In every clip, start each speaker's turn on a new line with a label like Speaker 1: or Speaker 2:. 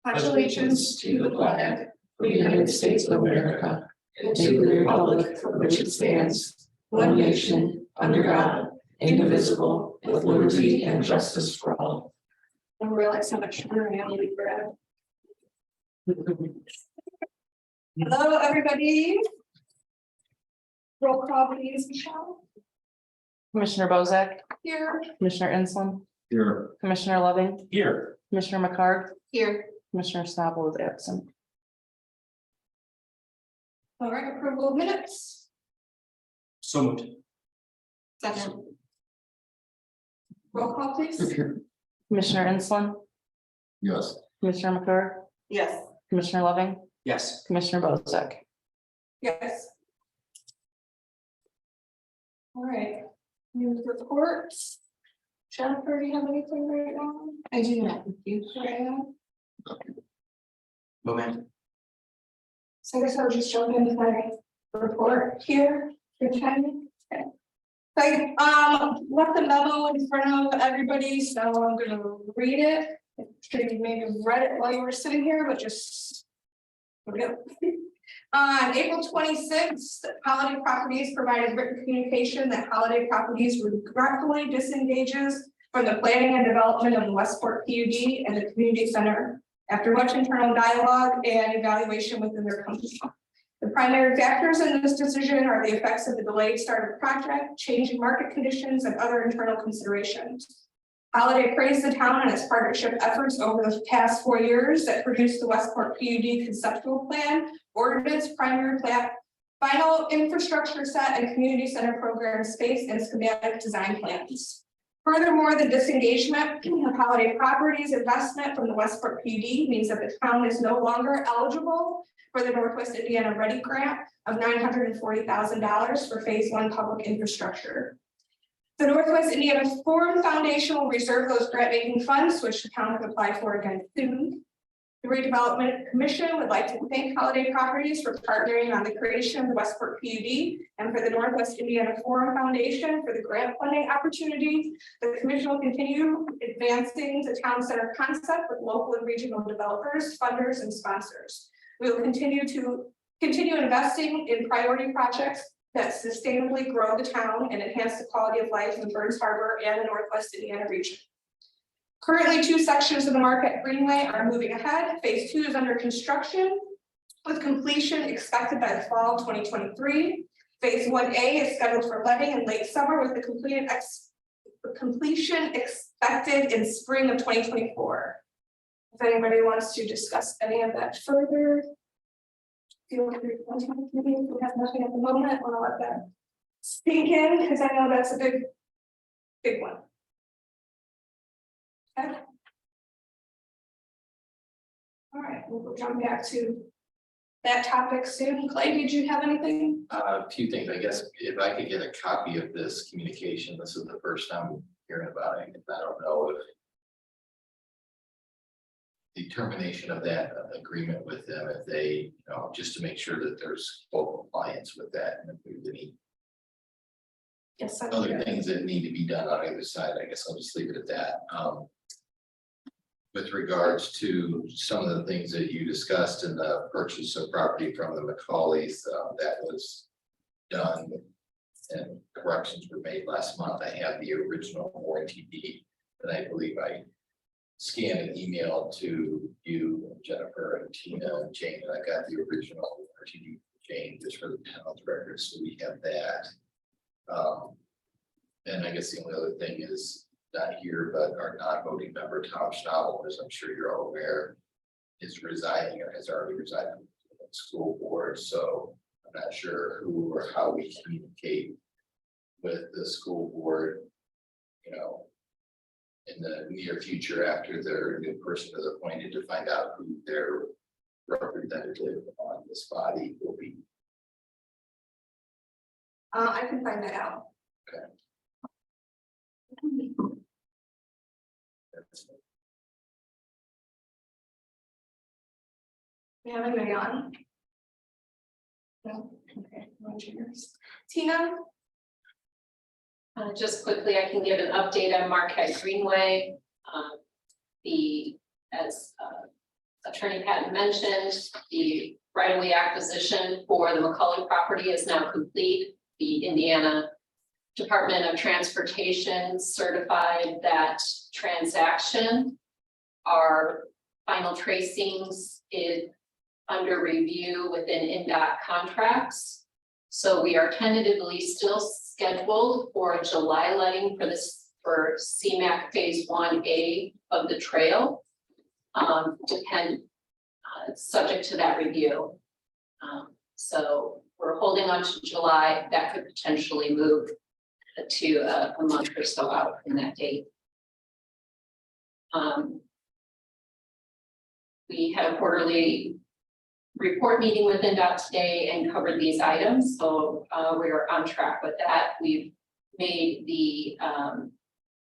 Speaker 1: pledge allegiance to the flag of the United States of America and to the republic for which it stands, one nation, under God, indivisible, with liberty and justice for all. I don't realize how much sugar I am eating bread. Hello, everybody. Roll call, please, Michelle.
Speaker 2: Commissioner Bozak,
Speaker 1: Here.
Speaker 2: Commissioner Inslee,
Speaker 3: Here.
Speaker 2: Commissioner Loving,
Speaker 3: Here.
Speaker 2: Commissioner McCart,
Speaker 1: Here.
Speaker 2: Commissioner Snobble is absent.
Speaker 1: All right, approval of minutes.
Speaker 3: So moved.
Speaker 1: Second. Roll call, please.
Speaker 2: Commissioner Inslee,
Speaker 3: Yes.
Speaker 2: Commissioner McCart,
Speaker 1: Yes.
Speaker 2: Commissioner Loving,
Speaker 3: Yes.
Speaker 2: Commissioner Bozak.
Speaker 1: Yes. All right, news reports. Jennifer, do you have anything right now? I do not. Thank you.
Speaker 3: Moment.
Speaker 1: So I guess I'll just jump into my report here. Good timing. Okay. So I left the memo in front of everybody, so I'm gonna read it. I'm sure you maybe read it while you were sitting here, but just. Here we go. On April 26th, Holiday Properties provided written communication that Holiday Properties regretfully disengages from the planning and development of the Westport PUD and the community center after much internal dialogue and evaluation within their company. The primary factors in this decision are the effects of the delayed start of the project, changing market conditions, and other internal considerations. Holiday praised the town and its partnership efforts over the past 4 years that produced the Westport PUD conceptual plan, ordinance, primary plat, final infrastructure set, and community center program space and schematic design plans. Furthermore, the disengagement of Holiday Properties investment from the Westport PUD means that the town is no longer eligible for the Northwest Indiana Ready Grant of $940,000 for phase 1 public infrastructure. The Northwest Indiana Forum Foundation will reserve those grant-making funds, which the town can apply for again soon. The Redevelopment Commission would like to thank Holiday Properties for partnering on the creation of the Westport PUD and for the Northwest Indiana Forum Foundation for the grant funding opportunity. The commission will continue advancing the town center concept with local and regional developers, funders, and sponsors. We will continue investing in priority projects that sustainably grow the town and enhance the quality of life in Burns Harbor and the Northwest Indiana region. Currently, 2 sections of the Marquette Greenway are moving ahead. Phase 2 is under construction with completion expected by the fall of 2023. Phase 1A is scheduled for letting in late summer with the completion expected in spring of 2024. If anybody wants to discuss any of that further, feel free to contact me. We have nothing at the moment. I'll let that sink in because I know that's a big one. Okay. All right, we'll jump back to that topic soon. Clay, did you have anything?
Speaker 4: A few things, I guess, if I could get a copy of this communication, this is the first time hearing about it. I don't know if determination of that agreement with them, if they, just to make sure that there's full compliance with that, and if there's any
Speaker 1: Yes,
Speaker 4: other things that need to be done on either side, I guess I'll just leave it at that. With regards to some of the things that you discussed in the purchase of property from the McCaulays, that was done and corrections were made last month. I have the original warranty deed that I believe I scanned and emailed to you, Jennifer, and Tina, and Jane, and I got the original warranty deed from Jane just for the town's records, so we have that. And I guess the only other thing is not here, but our non-voting member, Tom Schnabel, as I'm sure you're all aware, is resigning or has already resigned from the school board. So I'm not sure who or how we communicate with the school board, in the near future after their new person is appointed, to find out who their representative on this body will be.
Speaker 1: I can find that out.
Speaker 4: Okay.
Speaker 1: You have anybody on? No, okay, no cheers. Tina?
Speaker 5: Just quickly, I can give an update on Marquette Greenway. As Attorney Patton mentioned, the right-of-way acquisition for the Macaulay property is now complete. The Indiana Department of Transportation certified that transaction. Our final tracings is under review within NDOT contracts. So we are tentatively still scheduled for a July letting for this, for CMAQ Phase 1A of the trail. Subject to that review. So we're holding on to July. That could potentially move to a month or so out from that date. We had a quarterly report meeting with NDOT today and covered these items, so we are on track with that. We've made the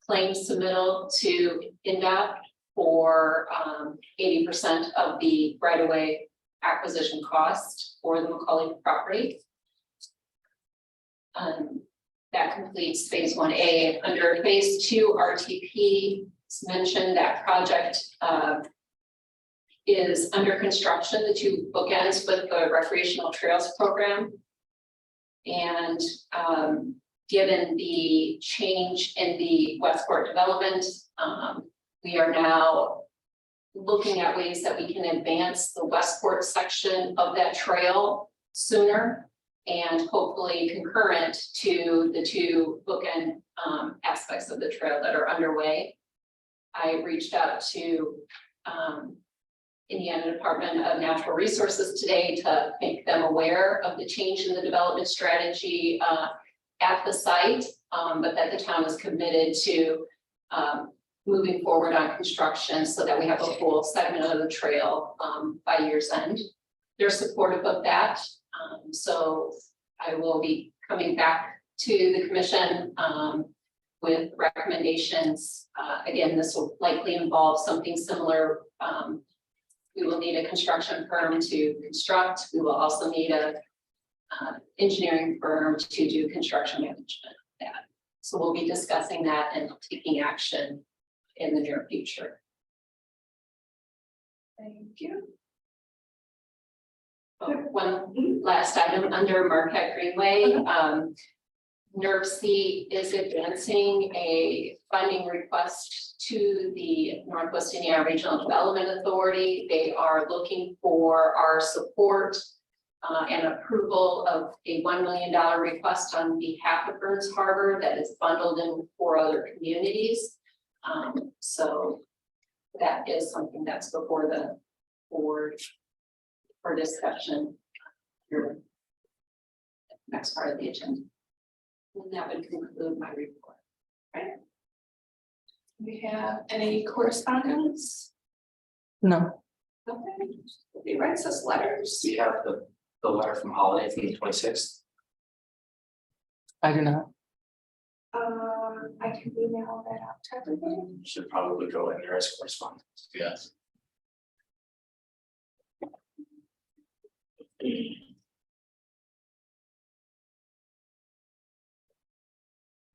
Speaker 5: claim submittal to NDOT for 80% of the right-of-way acquisition cost for the Macaulay property. That completes Phase 1A. Under Phase 2 RTP, it's mentioned that project is under construction, the two bookends with the recreational trails program. And given the change in the Westport development, we are now looking at ways that we can advance the Westport section of that trail sooner and hopefully concurrent to the two bookend aspects of the trail that are underway. I reached out to Indiana Department of Natural Resources today to make them aware of the change in the development strategy at the site, but that the town is committed to moving forward on construction so that we have a full segment of the trail by year's end. They're supportive of that. So I will be coming back to the commission with recommendations. Again, this will likely involve something similar. We will need a construction firm to construct. We will also need a engineering firm to do construction management of that. So we'll be discussing that and taking action in the near future.
Speaker 1: Thank you.
Speaker 5: One last item under Marquette Greenway. NERC is advancing a funding request to the Northwest Indiana Regional Development Authority. They are looking for our support and approval of a $1 million request on behalf of Burns Harbor that is bundled in with 4 other communities. So that is something that's before the board for discussion. Your next part of the agenda. And that would conclude my report.
Speaker 1: Right. We have any correspondence?
Speaker 2: No.
Speaker 1: Okay. He writes us letters.
Speaker 3: We have the letter from Holiday from the 26th.
Speaker 2: I do not.
Speaker 1: I can email that out to everybody.
Speaker 3: Should probably go in there as correspondence.
Speaker 4: Yes.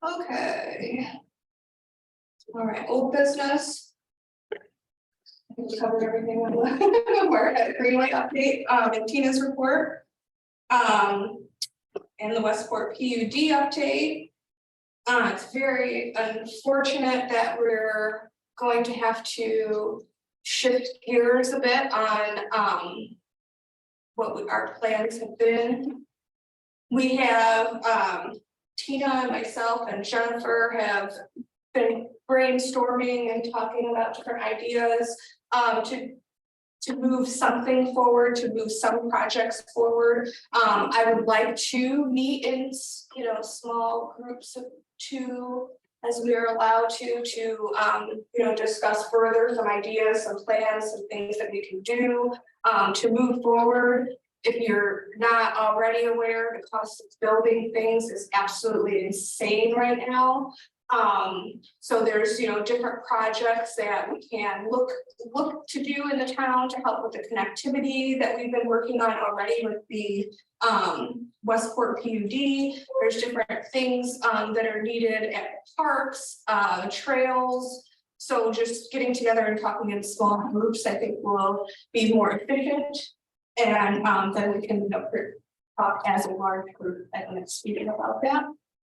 Speaker 1: Okay. All right, old business. I think we covered everything on the Marquette Greenway update, and Tina's report. And the Westport PUD update. It's very unfortunate that we're going to have to shift gears a bit on what our plans have been. We have Tina and myself and Jennifer have been brainstorming and talking about different ideas to move something forward, to move some projects forward. I would like to meet in small groups of 2 as we are allowed to discuss further some ideas, some plans, some things that we can do to move forward. If you're not already aware, the cost of building things is absolutely insane right now. So there's different projects that we can look to do in the town to help with the connectivity that we've been working on already with the Westport PUD. There's different things that are needed at parks, trails. So just getting together and talking in small groups, I think will be more efficient. And then we can, talk as a large group at the next meeting about that.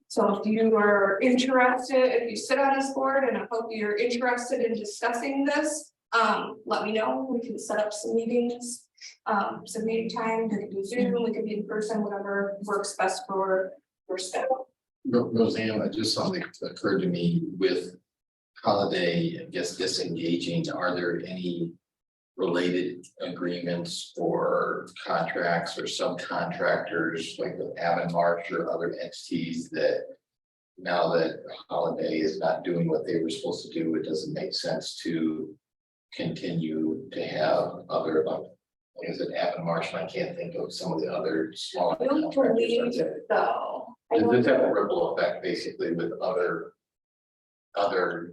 Speaker 1: So if you are interested, if you sit on this board, and I hope you're interested in discussing this, let me know. We can set up some meetings. Some meeting time, we can do Zoom, we can be in person, whatever works best for your schedule.
Speaker 4: Roseanne, just something occurred to me with Holiday, I guess disengaging, are there any related agreements or contracts or subcontractors like with Avon Marsh or other entities that now that Holiday is not doing what they were supposed to do, it doesn't make sense to continue to have other, like, is it Avon Marsh? And I can't think of some of the other smaller
Speaker 1: I don't believe
Speaker 4: contractors.
Speaker 1: so. I
Speaker 4: Does
Speaker 1: don't
Speaker 4: this have a ripple effect basically with other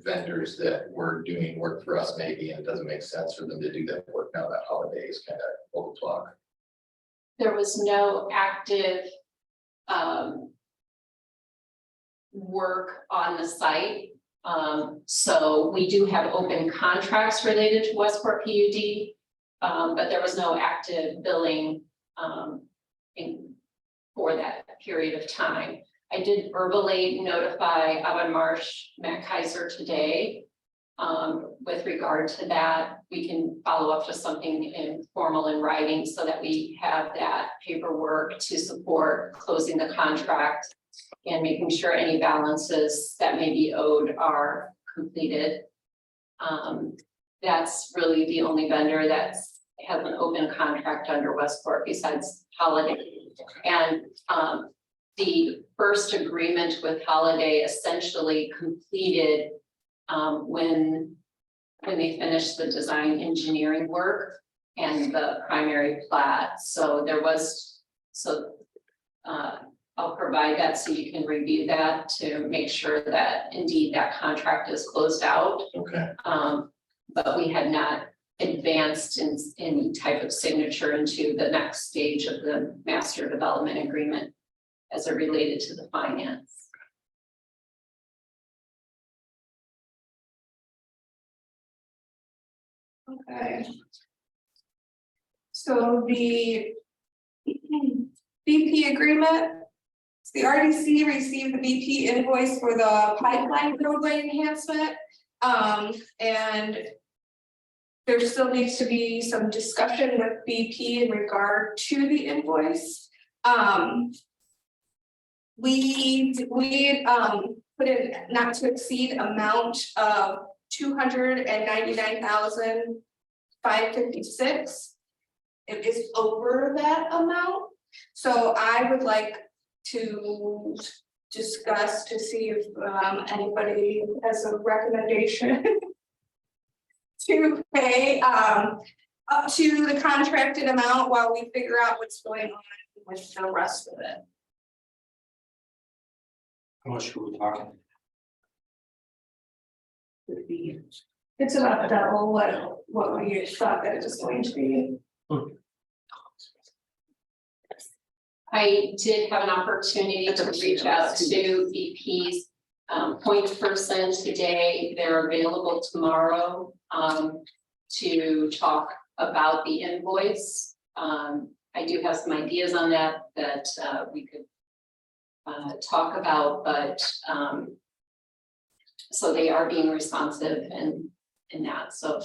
Speaker 4: vendors that were doing work for us maybe, and it doesn't make sense for them to do that work now that Holiday is kind of pulled the plug?
Speaker 5: There was no active work on the site. So we do have open contracts related to Westport PUD, but there was no active billing for that period of time. I did verbally notify Avon Marsh, Matt Kaiser today. With regard to that, we can follow up to something informal in writing so that we have that paperwork to support closing the contract and making sure any balances that may be owed are completed. That's really the only vendor that has an open contract under Westport besides Holiday. And the first agreement with Holiday essentially completed when they finished the design engineering work and the primary plat. So there was, I'll provide that so you can review that to make sure that indeed that contract is closed out.
Speaker 4: Okay.
Speaker 5: But we had not advanced in any type of signature into the next stage of the master development agreement as it related to the finance.
Speaker 1: Okay. So the BP agreement, the RDC received the BP invoice for the pipeline roadway enhancement. And there still needs to be some discussion with BP in regard to the invoice. We put in not to exceed amount of $299,556. It is over that amount, so I would like to discuss to see if anybody has a recommendation to pay up to the contracted amount while we figure out what's going on with the rest of it.
Speaker 3: How much are we talking?
Speaker 1: It's about double what we thought that it was going to be.
Speaker 5: I did have an opportunity to reach out to BP's point person today. They're available tomorrow to talk about the invoice. I do have some ideas on that we could talk about, but so they are being responsive in that. So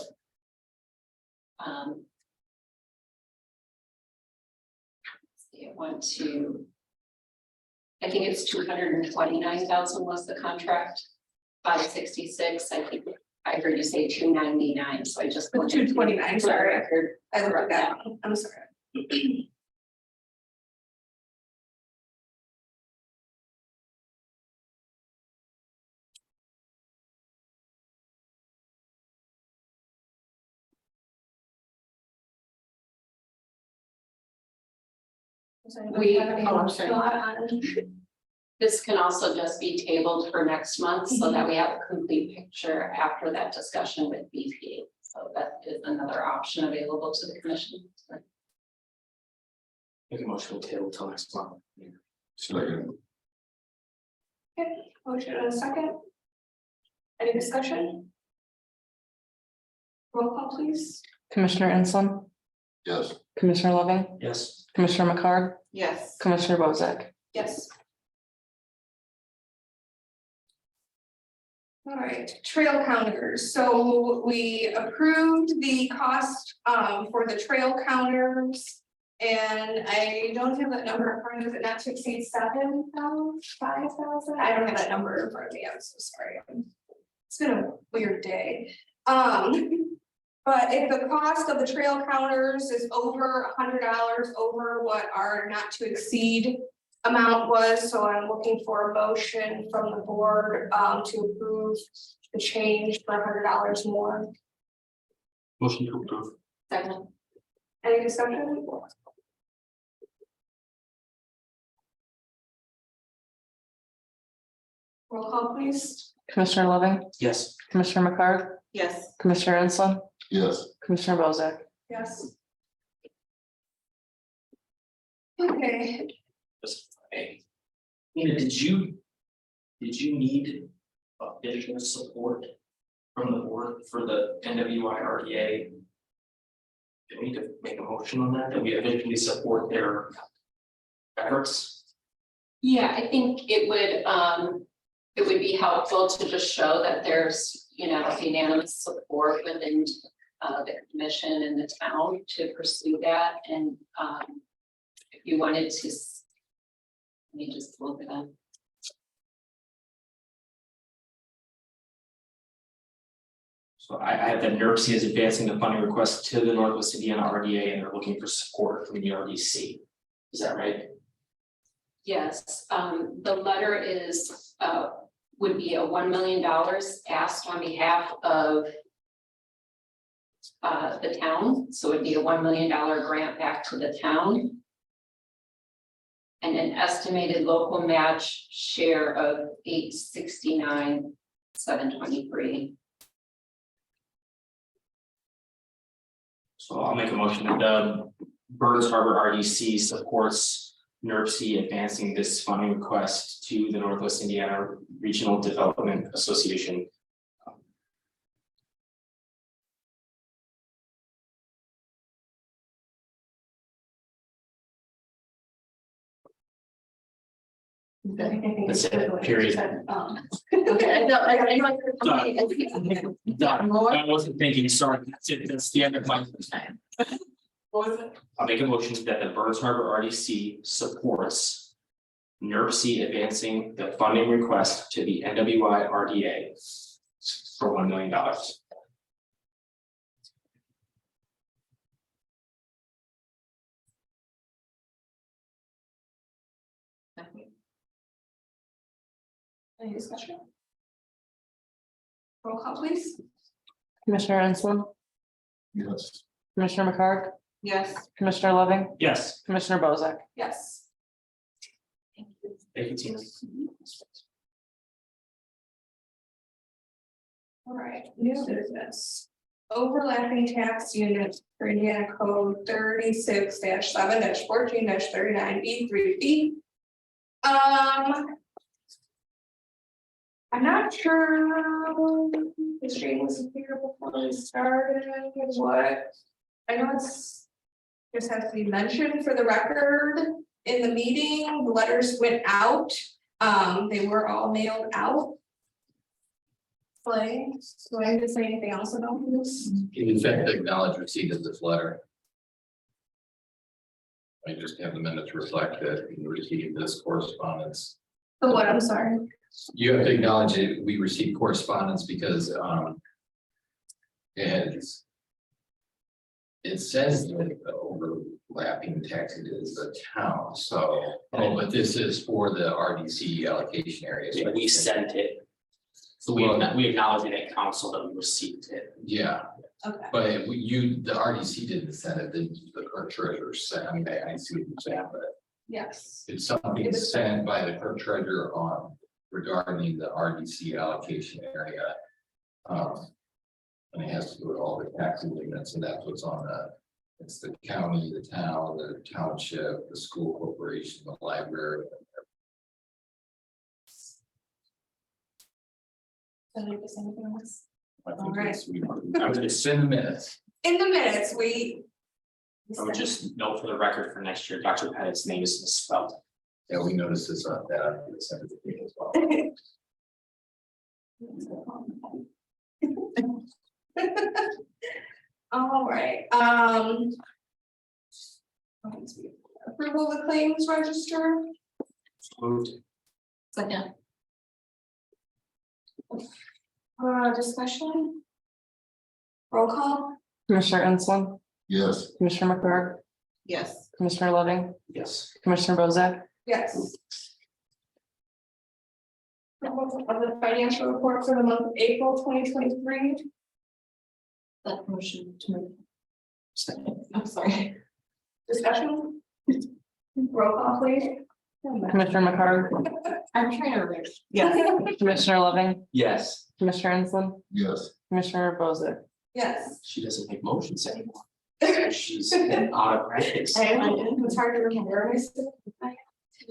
Speaker 5: I think it's 229,000 was the contract. 566. I think I heard you say 299. So I just
Speaker 1: 229. Sorry, I looked at that. I'm sorry.
Speaker 5: This can also just be tabled for next month so that we have a complete picture after that discussion with BP. So that is another option available to the commission.
Speaker 3: Make a motion to table till next month.
Speaker 1: Okay, motion and a second. Any discussion? Roll call please.
Speaker 2: Commissioner Ensland,
Speaker 4: Yes.
Speaker 2: Commissioner Loving,
Speaker 3: Yes.
Speaker 2: Commissioner McCarr,
Speaker 1: Yes.
Speaker 2: Commissioner Bozak.
Speaker 1: Yes. All right, trail counters. So we approved the cost for the trail counters. And I don't have that number in front of me. Is it not to exceed 7,000, 5,000? I don't have that number in front of me. I'm so sorry. It's been a weird day. But if the cost of the trail counters is over $100 over what our not to exceed amount was, so I'm looking for a motion from the board to approve the change for $100 more.
Speaker 3: Motion to approve.
Speaker 5: Second.
Speaker 1: Any discussion? Roll call please.
Speaker 2: Commissioner Loving,
Speaker 3: Yes.
Speaker 2: Commissioner McCarr,
Speaker 1: Yes.
Speaker 2: Commissioner Ensland,
Speaker 4: Yes.
Speaker 2: Commissioner Bozak.
Speaker 1: Yes. Okay,
Speaker 3: Hey. Nina, did you need additional support from the board for the NWI RDA? Do we need to make a motion on that we eventually support their efforts?
Speaker 5: Yeah, I think it would be helpful to just show that there's, unanimous support within the commission and the town to pursue that, and if you wanted to. Let me just look it up.
Speaker 3: So I have that NERC is advancing the funding request to the Northwest Indiana RDA and they're looking for support from the RDC. Is that right?
Speaker 5: Yes, the letter is, would be a $1 million asked on behalf of the town, so it'd be a $1 million grant back to the town. And an estimated local match share of $869,723.
Speaker 3: So I'll make a motion that the Burns Harbor RDC supports NERC advancing this funding request to the Northwest Indiana Regional Development Association. That's it, period.
Speaker 5: Okay, no, I
Speaker 3: I wasn't thinking, sorry, that's it, that's the end of my. I'll make a motion that the Burns Harbor RDC supports NERC advancing the funding request to the NWI RDA for $1 million.
Speaker 1: Any discussion? Roll call please.
Speaker 2: Commissioner Ensland,
Speaker 4: Yes.
Speaker 2: Commissioner McCarr,
Speaker 1: Yes.
Speaker 2: Commissioner Loving,
Speaker 3: Yes,
Speaker 2: Commissioner Bozak.
Speaker 1: Yes.
Speaker 3: thank you, Tina.
Speaker 1: All right, new business. Overlapping tax units for Indiana Code 36-7-14-39B3B. I'm not sure if Shane was here before we started, what, I know it's. Just has to be mentioned for the record in the meeting, the letters went out, they were all mailed out. Play, do I need to say anything else about this?
Speaker 4: In fact, acknowledge receipt of this letter. I just have the minutes reflect that we received this correspondence.
Speaker 1: The what, I'm sorry.
Speaker 4: You have to acknowledge it, we received correspondence because it says that the overlapping tax is the town, so, but this is for the RDC allocation area. So
Speaker 3: We sent it. So we acknowledge it at council that we received it.
Speaker 4: Yeah,
Speaker 1: Okay.
Speaker 4: but the RDC didn't send it, the clerk treasurer sent, I mean, I see what you're saying, but
Speaker 1: Yes.
Speaker 4: it's something sent by the clerk treasurer on regarding the RDC allocation area. And it has to do with all the tax agreements, and that's what's on it's the county, the town, the township, the school corporation, the library.
Speaker 1: Anything else? All right.
Speaker 3: I would just send the minutes.
Speaker 1: In the minutes, we.
Speaker 3: I would just note for the record for next year, Dr. Pettit's name is misspelled.
Speaker 4: Yeah, we noticed this on that, as well.
Speaker 1: All right, approval of the claims register,
Speaker 3: Moved.
Speaker 5: Second.
Speaker 1: discussion. Roll call,
Speaker 2: Commissioner Ensland,
Speaker 4: Yes.
Speaker 2: Commissioner McCarg,
Speaker 5: Yes.
Speaker 2: Commissioner Loving,
Speaker 3: Yes.
Speaker 2: Commissioner Bozak,
Speaker 1: yes. Approval of the financial report for the month of April 2023,
Speaker 5: That motion to move.
Speaker 3: Second.
Speaker 5: I'm sorry.
Speaker 1: discussion. Roll call, please.
Speaker 2: Commissioner McCarg,
Speaker 5: I'm trying to read.
Speaker 2: Commissioner Loving,
Speaker 3: Yes.
Speaker 2: Commissioner Ensland,
Speaker 4: Yes.
Speaker 2: Commissioner Bozak.
Speaker 1: Yes.
Speaker 3: She doesn't make motions anymore. She's out of practice.
Speaker 1: It's hard to remember.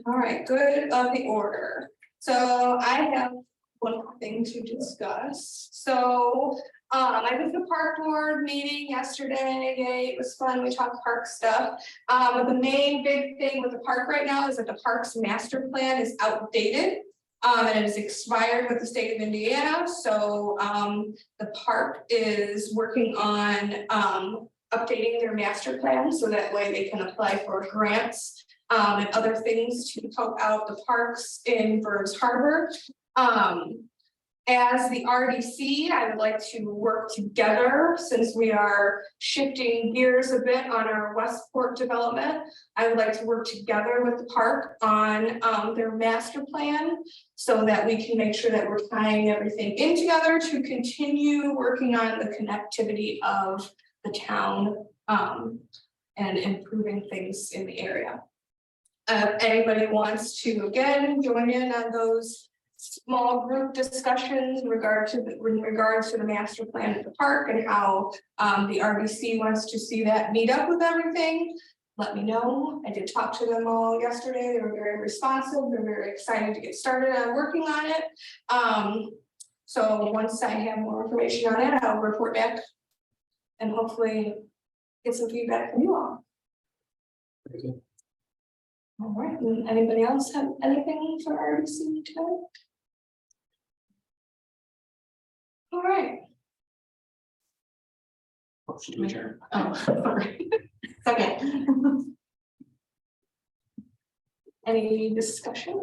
Speaker 1: All right, good of the order. So I have one more thing to discuss. So I was at the park board meeting yesterday. Yay, it was fun. We talked park stuff. But the main big thing with the park right now is that the park's master plan is outdated. And it is expired with the state of Indiana. So the park is working on updating their master plan so that way they can apply for grants and other things to help out the parks in Burns Harbor. As the RDC, I would like to work together since we are shifting gears a bit on our Westport development. I would like to work together with the park on their master plan so that we can make sure that we're tying everything in together to continue working on the connectivity of the town and improving things in the area. If anybody wants to, again, join in on those small group discussions in regards to the master plan at the park and how the RBC wants to see that meet up with everything, let me know. I did talk to them all yesterday. They were very responsive. They're very excited to get started on working on it. So once I have more information on it, I'll report back and hopefully get some feedback from you all.
Speaker 3: Very good.
Speaker 1: All right, and anybody else have anything for RBC today? All right.
Speaker 3: Motion to adjourn.
Speaker 5: Oh, sorry. Okay.
Speaker 1: Any discussion?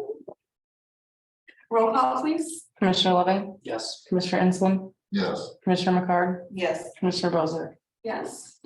Speaker 1: Roll call, please.
Speaker 2: Commissioner Loving,
Speaker 3: Yes.
Speaker 2: Commissioner Ensland,
Speaker 4: Yes.
Speaker 2: Commissioner McCarg,
Speaker 5: Yes.
Speaker 2: Commissioner Bozak.
Speaker 1: Yes.